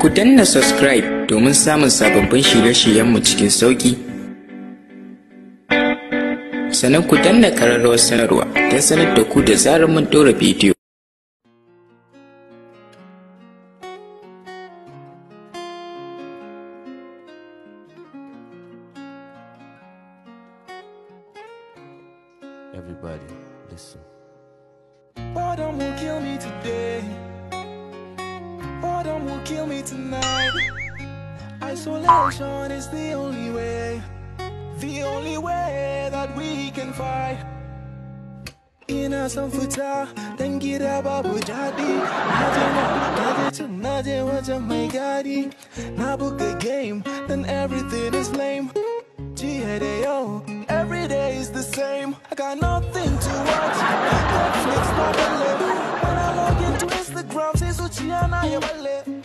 Ku danna subscribe domin samun sababbin shirye-shiryenmu cikin sauƙi. Sannan ku danna ƙararrawar sanarwa don sanar da ku da zarar mun ɗora bidiyo. Everybody, listen. Boredom will kill me today. Boredom will kill me tonight. Isolation is the only way that we can fight. Ina son fita dan gida babu daɗi. Naje wajen mai gadi. Na buga game, then everything is lame. Jiya da yau, every day is the same. I got nothing to watch. Netflix na balle. When I log into Instagram, sai zuciya na ya balle.